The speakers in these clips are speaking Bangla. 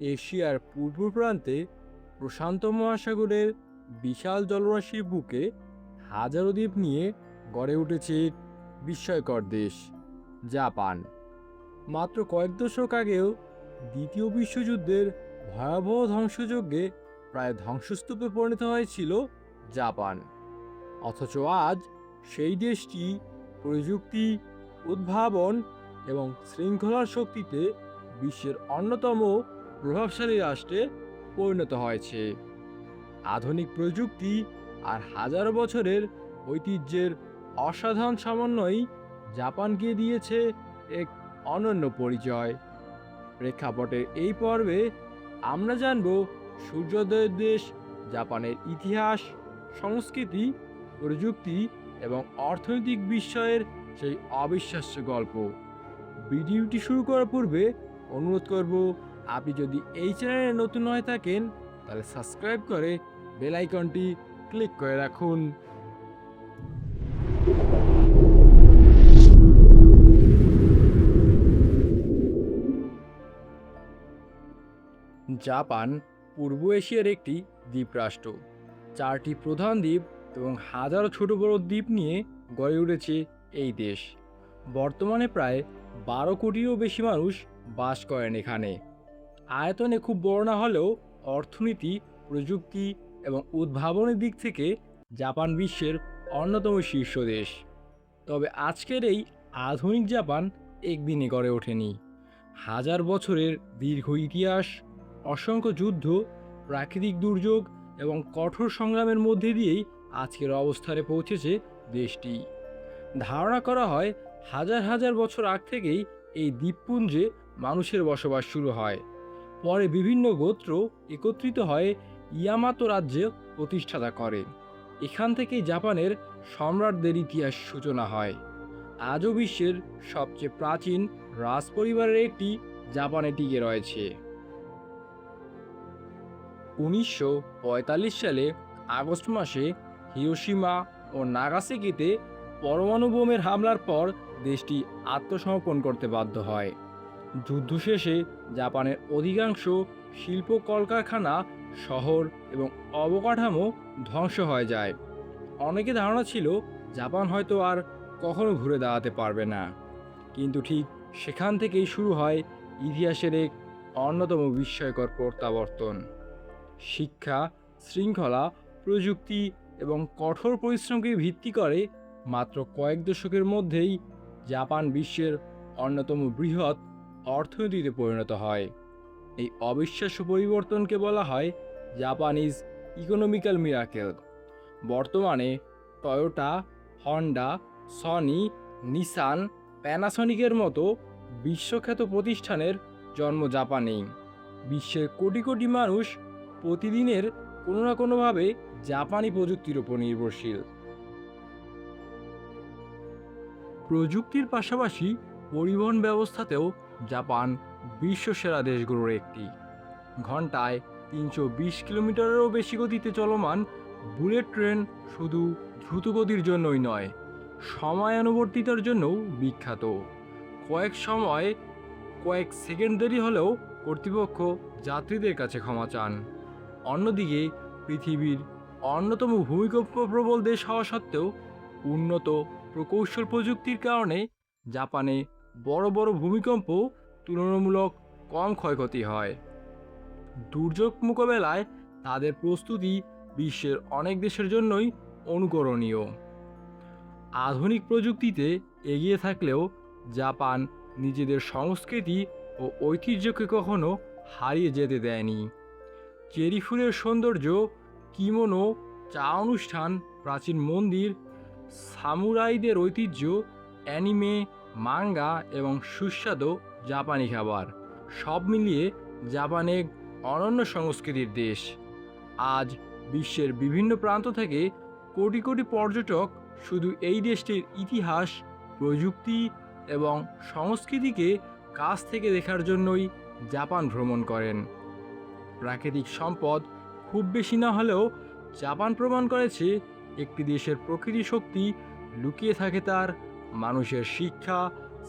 এশিয়ার পূর্ব প্রান্তে প্রশান্ত মহাসাগরের বিশাল জলরাশির বুকে হাজারো দ্বীপ নিয়ে গড়ে উঠেছে এক বিস্ময়কর দেশ, জাপান। মাত্র কয়েক দশক আগেও দ্বিতীয় বিশ্বযুদ্ধের ভয়াবহ ধ্বংসযজ্ঞে প্রায় ধ্বংসস্তূপে পরিণত হয়েছিল জাপান। অথচ আজ সেই দেশটি প্রযুক্তি, উদ্ভাবন এবং শৃঙ্খলার শক্তিতে বিশ্বের অন্যতম প্রভাবশালী রাষ্ট্রে পরিণত হয়েছে। আধুনিক প্রযুক্তি আর হাজারো বছরের ঐতিহ্যের অসাধারণ সমন্বয়ই জাপানকে দিয়েছে এক অনন্য পরিচয়। প্রেক্ষাপটের এই পর্বে আমরা জানব সূর্যোদয়ের দেশ জাপানের ইতিহাস, সংস্কৃতি, প্রযুক্তি এবং অর্থনৈতিক বিস্ময়ের সেই অবিশ্বাস্য গল্প। ভিডিওটি শুরু করার পূর্বে অনুরোধ করব, আপনি যদি এই চ্যানেলে নতুন হয়ে থাকেন তাহলে সাবস্ক্রাইব করে বেল আইকনটি ক্লিক করে রাখুন। জাপান পূর্ব এশিয়ার একটি দ্বীপরাষ্ট্র। 4টি প্রধান দ্বীপ এবং হাজারো ছোট বড় দ্বীপ নিয়ে গড়ে উঠেছে এই দেশ। বর্তমানে প্রায় 12 কোটিরও বেশি মানুষ বাস করেন এখানে। আয়তনে খুব বড় না হলেও অর্থনীতি, প্রযুক্তি এবং উদ্ভাবনের দিক থেকে জাপান বিশ্বের অন্যতম শীর্ষ দেশ। তবে আজকের এই আধুনিক জাপান একদিনে গড়ে ওঠেনি। হাজার বছরের দীর্ঘ ইতিহাস, অসংখ্য যুদ্ধ, প্রাকৃতিক দুর্যোগ এবং কঠোর সংগ্রামের মধ্যে দিয়েই আজকের অবস্থানে পৌঁছেছে দেশটি। ধারণা করা হয় হাজার হাজার বছর আগ থেকেই এই দ্বীপপুঞ্জে মানুষের বসবাস শুরু হয়। পরে বিভিন্ন গোত্র একত্রিত হয়ে ইয়ামাতো রাজ্য প্রতিষ্ঠাতা করে। এখান থেকেই জাপানের সম্রাটদের ইতিহাস সূচনা হয়। আজও বিশ্বের সবচেয়ে প্রাচীন রাজপরিবারের একটি জাপানে টিকে রয়েছে। 1945 সালে আগস্ট মাসে হিরোশিমা ও নাগাসাকিতে পরমাণু বোমের হামলার পর দেশটি আত্মসমর্পণ করতে বাধ্য হয়। যুদ্ধ শেষে জাপানের অধিকাংশ শিল্প কলকারখানা, শহর এবং অবকাঠামো ধ্বংস হয়ে যায়। অনেকে ধারণা ছিল জাপান হয়তো আর কখনো ঘুরে দাঁড়াতে পারবে না, কিন্তু ঠিক সেখান থেকেই শুরু হয় ইতিহাসের এক অন্যতম বিস্ময়কর প্রত্যাবর্তন। শিক্ষা, শৃঙ্খলা, প্রযুক্তি এবং কঠোর পরিশ্রমকে ভিত্তি করে মাত্র কয়েক দশকের মধ্যেই জাপান বিশ্বের অন্যতম বৃহৎ অর্থনীতিতে পরিণত হয়। এই অবিশ্বাস্য পরিবর্তনকে বলা হয় জাপানিজ ইকোনমিক্যাল মিরাকেল। বর্তমানে টয়োটা, হন্ডা, সনি, নিসান, প্যানাসনিকের মতো বিশ্বখ্যাত প্রতিষ্ঠানের জন্ম জাপানেই। বিশ্বের কোটি কোটি মানুষ প্রতিদিনের কোনো না কোনোভাবে জাপানি প্রযুক্তির উপর নির্ভরশীল। প্রযুক্তির পাশাপাশি পরিবহন ব্যবস্থাতেও জাপান বিশ্বসেরা দেশগুলোর একটি। ঘন্টায় 320 কিলোমিটারেরও বেশি গতিতে চলমান বুলেট ট্রেন শুধু দ্রুতগতির জন্যই নয়, সময়ানুবর্তিতার জন্যও বিখ্যাত। কয়েক সেকেন্ড দেরি হলেও কর্তৃপক্ষ যাত্রীদের কাছে ক্ষমা চান। অন্যদিকে পৃথিবীর অন্যতম ভূমিকম্প প্রবল দেশ হওয়া সত্ত্বেও উন্নত প্রকৌশল প্রযুক্তির কারণে জাপানে বড় বড় ভূমিকম্প তুলনামূলক কম ক্ষয়ক্ষতি হয়। দুর্যোগ মোকাবেলায় তাদের প্রস্তুতি বিশ্বের অনেক দেশের জন্যই অনুকরণীয়। আধুনিক প্রযুক্তিতে এগিয়ে থাকলেও জাপান নিজেদের সংস্কৃতি ও ঐতিহ্যকে কখনো হারিয়ে যেতে দেয়নি। চেরি ফুলের সৌন্দর্য, কিমোনো, চা অনুষ্ঠান, প্রাচীন মন্দির, সামুরাইদের ঐতিহ্য, অ্যানিমে, মাঙ্গা এবং সুস্বাদু জাপানি খাবার, সব মিলিয়ে জাপান এক অনন্য সংস্কৃতির দেশ। আজ বিশ্বের বিভিন্ন প্রান্ত থেকে কোটি কোটি পর্যটক শুধু এই দেশটির ইতিহাস, প্রযুক্তি এবং সংস্কৃতিকে কাছ থেকে দেখার জন্যই জাপান ভ্রমণ করেন। প্রাকৃতিক সম্পদ খুব বেশি না হলেও জাপান প্রমাণ করেছে একটি দেশের প্রকৃতি শক্তি লুকিয়ে থাকে তার মানুষের শিক্ষা,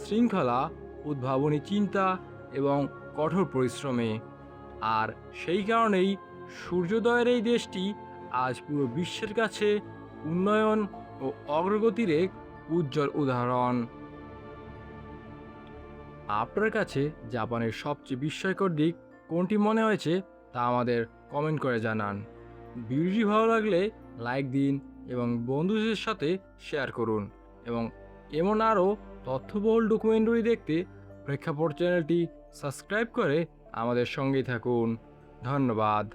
শৃঙ্খলা, উদ্ভাবনী চিন্তা এবং কঠোর পরিশ্রমে। আর সেই কারণেই সূর্যোদয়ের এই দেশটি আজ পুরো বিশ্বের কাছে উন্নয়ন ও অগ্রগতির এক উজ্জ্বল উদাহরণ। আপনার কাছে জাপানের সবচেয়ে বিস্ময়কর দিক কোনটি মনে হয়েছে তা আমাদের কমেন্ট করে জানান। ভিডিওটি ভালো লাগলে লাইক দিন এবং বন্ধুদের সাথে শেয়ার করুন এবং এমন আরও তথ্যবহুল ডকুমেন্টারি দেখতে প্রেক্ষাপট চ্যানেলটি সাবস্ক্রাইব করে আমাদের সঙ্গেই থাকুন। ধন্যবাদ।